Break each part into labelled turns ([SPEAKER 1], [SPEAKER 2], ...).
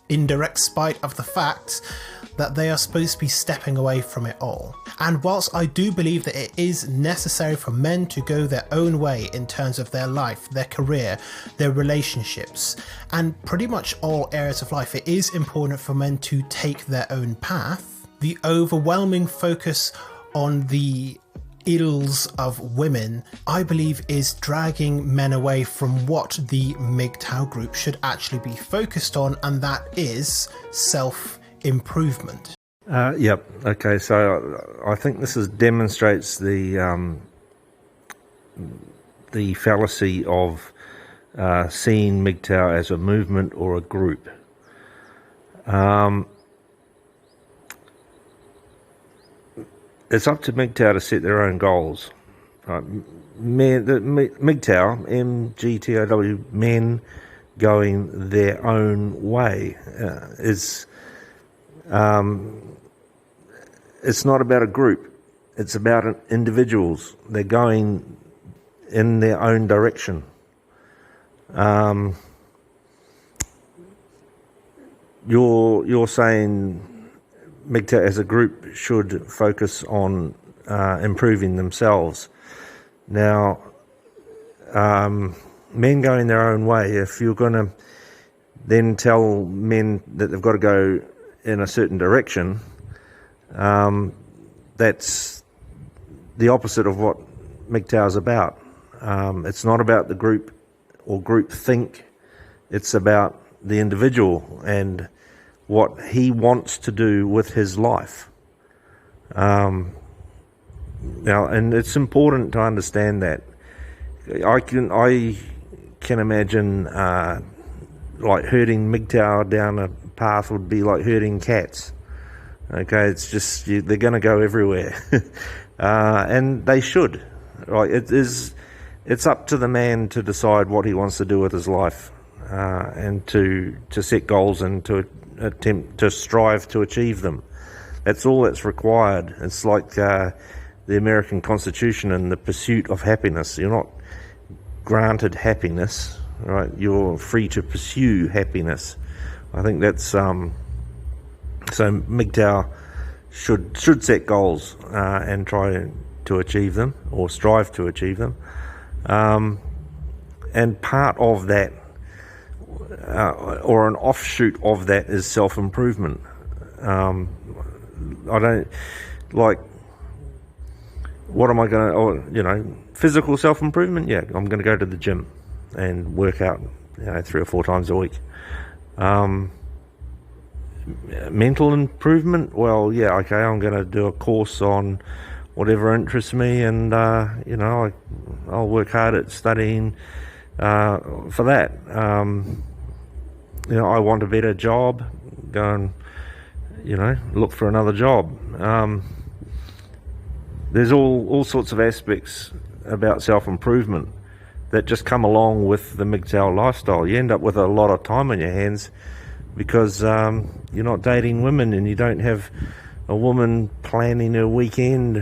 [SPEAKER 1] in direct spite of the fact that they are supposed to be stepping away from it all. And whilst I do believe that it is necessary for men to go their own way in terms of their life, their career, their relationships, and pretty much all areas of life, it is important for men to take their own path. The overwhelming focus on the ills of women, I believe, is dragging men away from what the MGTOW group should actually be focused on, and that is self-improvement.
[SPEAKER 2] Yep. Okay. So I think this demonstrates the fallacy of seeing MGTOW as a movement or a group. It's up to MGTOW to set their own goals. MGTOW, M-G-T-O-W, men going their own way, it's not about a group, it's about individuals. They're going in their own direction. You're saying MGTOW as a group should focus on improving themselves. Now, men going their own way, if you're going to then tell men that they've got to go in a certain direction, that's the opposite of what MGTOW is about. It's not about the group or group think, it's about the individual and what he wants to do with his life. Now, and it's important to understand that. I can imagine like herding MGTOW down a path would be like herding cats. Okay, it's just they're going to go everywhere, and they should. Right, it's up to the man to decide what he wants to do with his life, and to set goals and to attempt to strive to achieve them. That's all that's required. It's like the American Constitution and the pursuit of happiness. You're not granted happiness, right? You're free to pursue happiness. I think that's so MGTOW should set goals and try to achieve them or strive to achieve them. And part of that, or an offshoot of that, is self-improvement. I don't like. What am I going to? Physical self-improvement. Yeah, I'm going to go to the gym and work out, 3 or 4 times a week. Mental improvement. Well, yeah, okay. I'm going to do a course on whatever interests me, and I'll work hard at studying for that. I want a better job. Go and look for another job. There's all sorts of aspects about self-improvement that just come along with the MGTOW lifestyle. You end up with a lot of time on your hands because you're not dating women, and you don't have a woman planning her weekend,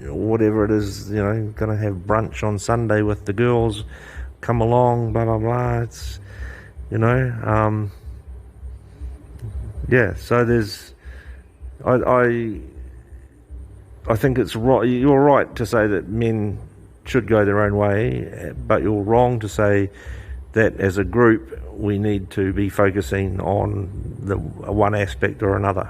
[SPEAKER 2] or whatever it is, going to have brunch on Sunday with the girls, come along, blah, blah, blah. It's, so there's, I think it's right. You're right to say that men should go their own way, but you're wrong to say that as a group we need to be focusing on the one aspect or another.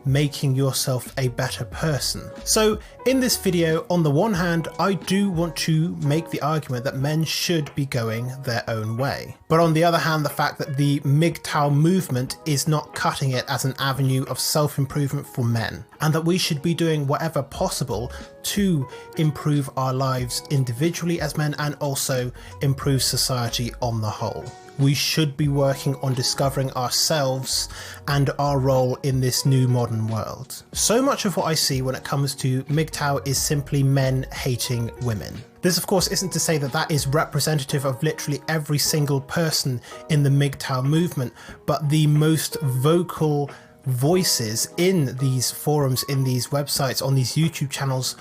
[SPEAKER 1] Making yourself a better person. So in this video, on the one hand, I do want to make the argument that men should be going their own way. But on the other hand, the fact that the MGTOW movement is not cutting it as an avenue of self-improvement for men, and that we should be doing whatever possible to improve our lives individually as men and also improve society on the whole. We should be working on discovering ourselves and our role in this new modern world. So much of what I see when it comes to MGTOW is simply men hating women. This of course isn't to say that that is representative of literally every single person in the MGTOW movement, but the most vocal voices in these forums, in these websites, on these YouTube channels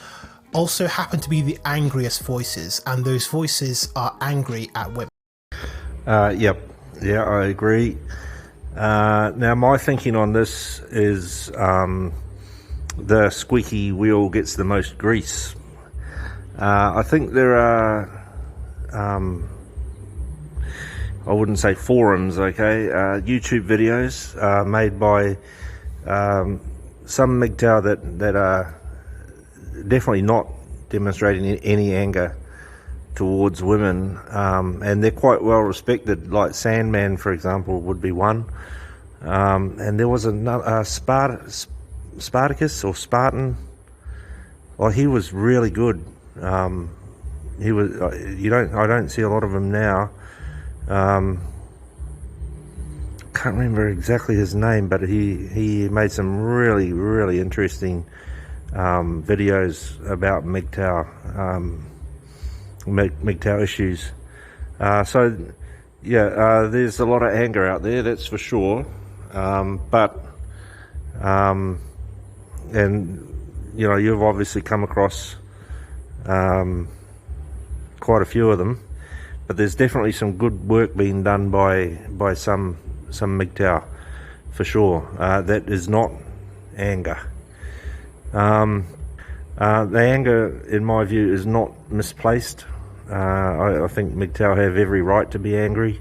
[SPEAKER 1] also happen to be the angriest voices, and those voices are angry at women.
[SPEAKER 2] Yep. Yeah, I agree. Now, my thinking on this is the squeaky wheel gets the most grease. I think there are, I wouldn't say forums, okay, YouTube videos made by some MGTOW that are definitely not demonstrating any anger towards women, and they're quite well respected, like Sandman, for example, would be one. And there was another, Spartacus or Spartan. Well, he was really good. He was. I don't see a lot of him now. Can't remember exactly his name, but he made some really interesting videos about MGTOW issues. So yeah, there's a lot of anger out there, that's for sure. But and you know, you've obviously come across quite a few of them, but there's definitely some good work being done by some MGTOW for sure. That is not anger. The anger, in my view, is not misplaced. I think MGTOW have every right to be angry,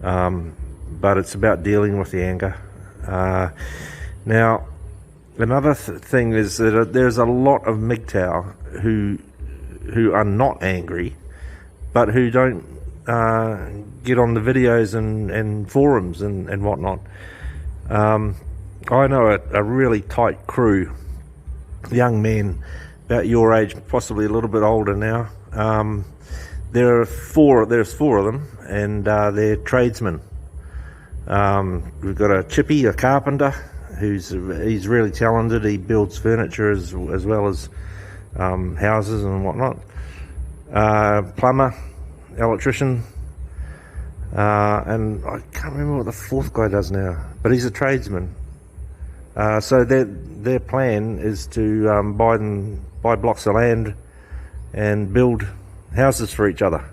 [SPEAKER 2] but it's about dealing with the anger. Now, another thing is that there's a lot of MGTOW who are not angry, but who don't get on the videos and forums and whatnot. I know a really tight crew, young men about your age, possibly a little bit older now. There's four of them, and they're tradesmen. We've got a chippy, a carpenter, he's really talented. He builds furniture as well as houses and whatnot. Plumber, electrician, and I can't remember what the fourth guy does now, but he's a tradesman. So their plan is to buy blocks of land and build houses for each other,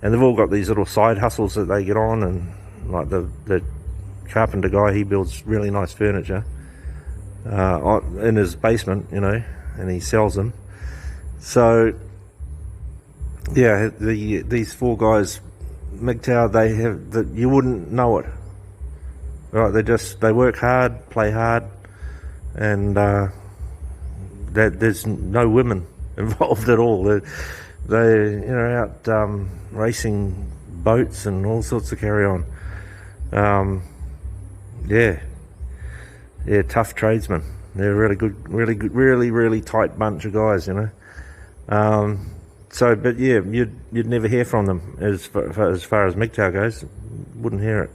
[SPEAKER 2] and they've all got these little side hustles that they get on. And like the carpenter guy, he builds really nice furniture in his basement, you know, and he sells them. So yeah, these four guys, MGTOW, they have that, you wouldn't know it, right? They work hard, play hard, and there's no women involved at all. They out racing boats and all sorts of carry on. Yeah, tough tradesmen. They're really good, really tight bunch of guys, you know. So, but yeah, you'd never hear from them as far as MGTOW goes. Wouldn't hear it.